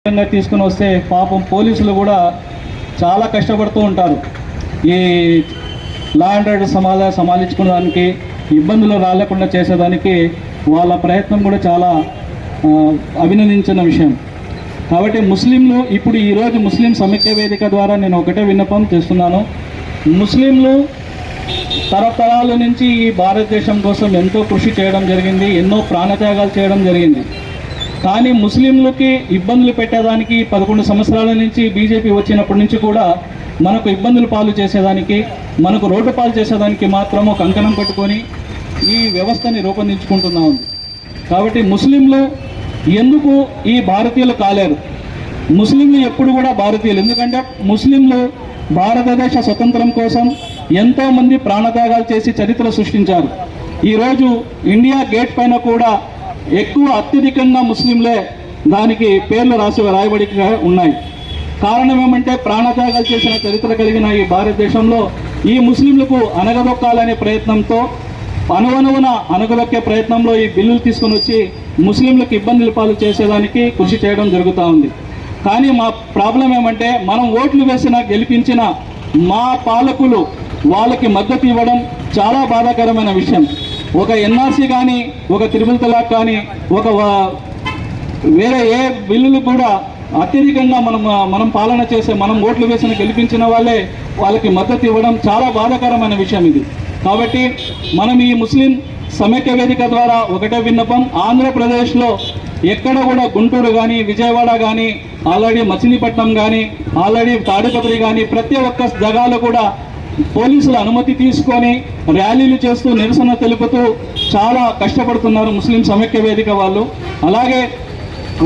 తీసుకుని వస్తే పాపం పోలీసులు కూడా చాలా కష్టపడుతూ ఉంటారు. ఈ లా అండ్ ఆర్డర్ సమాలించుకోవడానికి ఇబ్బందులు రాలేకుండా చేసేదానికి వాళ్ళ ప్రయత్నం కూడా చాలా అభినందించిన విషయం. కాబట్టి ముస్లింలు ఇప్పుడు ఈరోజు ముస్లిం సమైక్య వేదిక ద్వారా నేను ఒకటే విన్నపం చేస్తున్నాను. ముస్లింలు తరతరాల నుంచి ఈ భారతదేశం కోసం ఎంతో కృషి చేయడం జరిగింది, ఎన్నో ప్రాణత్యాగాలు చేయడం జరిగింది. కానీ ముస్లింలకి ఇబ్బందులు పెట్టేదానికి 11 సంవత్సరాల నుంచి బీజేపీ వచ్చినప్పటి నుంచి కూడా మనకు ఇబ్బందులు పాలు చేసేదానికి, మనకు రోడ్డు పాలు చేసేదానికి మాత్రము కంకణం కట్టుకొని ఈ వ్యవస్థని రూపొందించుకుంటున్నా ఉంది. కాబట్టి ముస్లింలు ఎందుకు ఈ భారతీయులు కాలేరు? ముస్లింలు ఎప్పుడు కూడా భారతీయులు. ఎందుకంటే ముస్లింలు భారతదేశ స్వతంత్రం కోసం ఎంతోమంది ప్రాణత్యాగాలు చేసి చరిత్ర సృష్టించారు. ఈరోజు ఇండియా గేట్ పైన కూడా అత్యధికంగా ముస్లింలే దానికి పేర్లు రాయబడి ఉన్నాయి. కారణం ఏమంటే ప్రాణత్యాగాలు చేసిన చరిత్ర కలిగిన ఈ భారతదేశంలో ఈ ముస్లింలకు అనగదొక్కాలనే ప్రయత్నంతో అణువణువున అనగదొక్కే ప్రయత్నంలో ఈ బిల్లులు తీసుకుని వచ్చి ముస్లింలకు ఇబ్బందులు పాలు చేసేదానికి కృషి చేయడం జరుగుతూ ఉంది. కానీ మా ప్రాబ్లం ఏమంటే మనం ఓట్లు వేసిన గెలిపించిన మా పాలకులు వాళ్ళకి మద్దతు ఇవ్వడం చాలా బాధాకరమైన విషయం. ఒక ఎన్ఆర్సీ కానీ, ఒక త్రిపుల్ తలాక్ కానీ, ఒక వేరే ఏ బిల్లులు కూడా అత్యధికంగా మనం పాలన చేసే, మనం ఓట్లు వేసిన గెలిపించిన వాళ్ళకి మద్దతు ఇవ్వడం చాలా బాధాకరమైన విషయం ఇది. కాబట్టి మనం ఈ ముస్లిం సమైక్య వేదిక ద్వారా ఒకటే విన్నపం, ఆంధ్రప్రదేశ్లో ఎక్కడ కూడా గుంటూరు కానీ, విజయవాడ కానీ, ఆల్రెడీ మచిలీపట్నం కానీ, ఆల్రెడీ తాడిపత్రి కానీ ప్రతి ఒక్క జగాలో కూడా పోలీసుల అనుమతి తీసుకొని ర్యాలీలు చేస్తూ నిరసన తెలుపుతూ చాలా కష్టపడుతున్నారు ముస్లిం సమైక్య వేదిక వాళ్ళు. అలాగే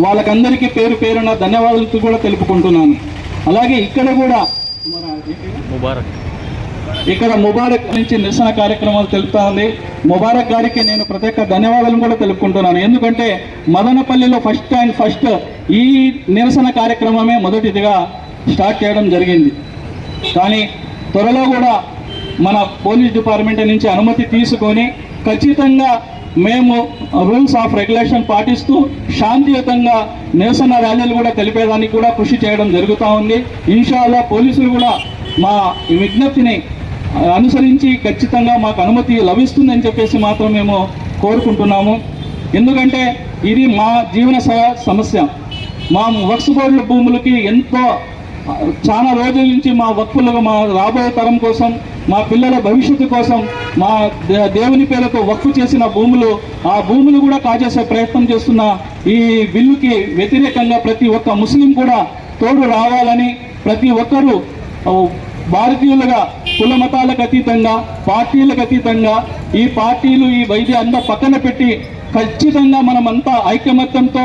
వాళ్ళకందరికీ పేరు పేరున ధన్యవాదాలు కూడా తెలుపుకుంటున్నాను. అలాగే ఇక్కడ కూడా ముబారక్ నుంచి నిరసన కార్యక్రమాలు తెలుపుతా ఉంది. ముబారక్ గారికి నేను ప్రత్యేక ధన్యవాదాలు కూడా తెలుపుకుంటున్నాను. ఎందుకంటే మదనపల్లిలో ఫస్ట్ ఈ నిరసన కార్యక్రమమే మొదటిదిగా స్టార్ట్ చేయడం జరిగింది. కానీ త్వరలో కూడా మన పోలీస్ డిపార్ట్మెంట్ నుంచి అనుమతి తీసుకొని ఖచ్చితంగా మేము రూల్స్ ఆఫ్ రెగ్యులేషన్ పాటిస్తూ శాంతియుతంగా నిరసన ర్యాలీలు కూడా తెలిపేదానికి కూడా కృషి చేయడం జరుగుతూ ఉంది. ఇన్షాల్లా పోలీసులు కూడా మా విజ్ఞప్తిని అనుసరించి ఖచ్చితంగా మాకు అనుమతి లభిస్తుందని చెప్పేసి మాత్రం మేము కోరుకుంటున్నాము. ఎందుకంటే ఇది మా జీవన సమస్య. మా వక్ఫ్ బోర్డుల భూములకి చాలా రోజుల నుంచి మా వక్ఫులకు, మా రాబోయే తరం కోసం, మా పిల్లల భవిష్యత్తు కోసం, మా దేవుని పేరుతో వక్ఫ్ చేసిన భూములు, ఆ భూములు కూడా కాజేసే ప్రయత్నం చేస్తున్న ఈ బిల్లుకి వ్యతిరేకంగా ప్రతి ఒక్క ముస్లిం కూడా తోడు రావాలని, ప్రతి ఒక్కరూ భారతీయులుగా కుల మతాలకు అతీతంగా, పార్టీలకు అతీతంగా ఈ పార్టీలు ఈ వైద్య అంతా పక్కన పెట్టి ఖచ్చితంగా మనమంతా ఐకమత్యంతో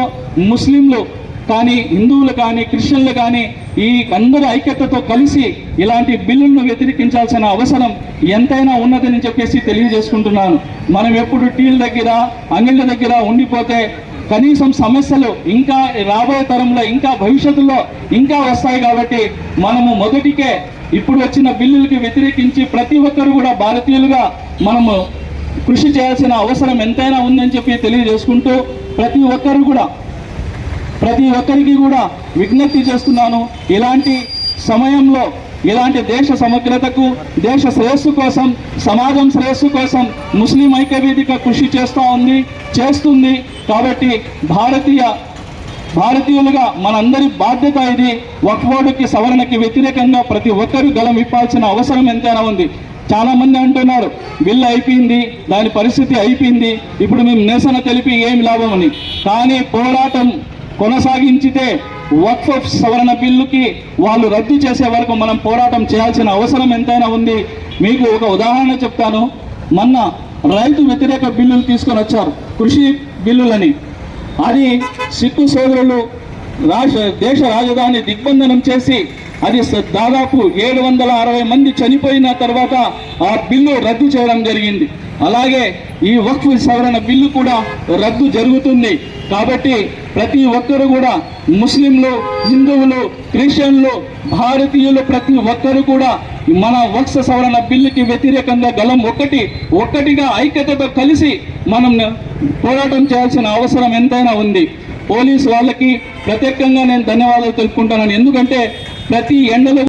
ముస్లింలు కానీ, హిందువులు కానీ, క్రిస్టియన్లు కానీ ఈ అందరూ ఐక్యతతో కలిసి ఇలాంటి బిల్లులను వ్యతిరేకించాల్సిన అవసరం ఎంతైనా ఉన్నదని చెప్పేసి తెలియజేసుకుంటున్నాను. మనం ఎప్పుడు టీల దగ్గర, అంగిళ్ళ దగ్గర ఉండిపోతే కనీసం సమస్యలు ఇంకా రాబోయే తరంలో, ఇంకా భవిష్యత్తులో ఇంకా వస్తాయి. కాబట్టి మనము మొదటికే ఇప్పుడు వచ్చిన బిల్లులకి వ్యతిరేకించి ప్రతి ఒక్కరు కూడా భారతీయులుగా మనము కృషి చేయాల్సిన అవసరం ఎంతైనా ఉందని చెప్పి తెలియజేసుకుంటూ ప్రతి ఒక్కరికి కూడా విజ్ఞప్తి చేస్తున్నాను. ఇలాంటి సమయంలో ఇలాంటి దేశ సమగ్రతకు, దేశ శ్రేయస్సు కోసం, సమాజం శ్రేయస్సు కోసం ముస్లిం ఐక్య వేదిక కృషి చేస్తుంది. కాబట్టి భారతీయులుగా మనందరి బాధ్యత ఇది. వక్ఫ్ బోర్డుకి సవరణకి వ్యతిరేకంగా ప్రతి ఒక్కరూ గలం విప్పాల్సిన అవసరం ఎంతైనా ఉంది. చాలా మంది అంటున్నారు బిల్లు అయిపోయింది, దాని పరిస్థితి అయిపోయింది, ఇప్పుడు మేము నిరసన తెలిపి ఏం లాభమని. కానీ పోరాటం కొనసాగించితే వక్ఫ్ సవరణ బిల్లుకి వాళ్ళు రద్దు చేసే వరకు మనం పోరాటం చేయాల్సిన అవసరం ఎంతైనా ఉంది. మీకు ఒక ఉదాహరణ చెప్తాను. మొన్న రైతు వ్యతిరేక బిల్లులు తీసుకొని వచ్చారు, కృషి బిల్లులని. అది సిక్కు సోదరులు దేశ రాజధాని దిగ్బంధనం చేసి అది దాదాపు 760 మంది చనిపోయిన తర్వాత ఆ బిల్లు రద్దు చేయడం జరిగింది. అలాగే ఈ వక్ఫ్ సవరణ బిల్లు కూడా రద్దు జరుగుతుంది. కాబట్టి ప్రతి ఒక్కరు కూడా ముస్లింలు, హిందువులు, క్రిస్టియన్లు, భారతీయులు ప్రతి ఒక్కరు కూడా మన వక్ఫ్ సవరణ బిల్లుకి వ్యతిరేకంగా గలం ఒక్కటిగా ఐక్యతతో కలిసి మనం పోరాటం చేయాల్సిన అవసరం ఎంతైనా ఉంది. పోలీసు వాళ్ళకి ప్రత్యేకంగా నేను ధన్యవాదాలు తెలుపుకుంటాను. ఎందుకంటే ప్రతి ఎండలో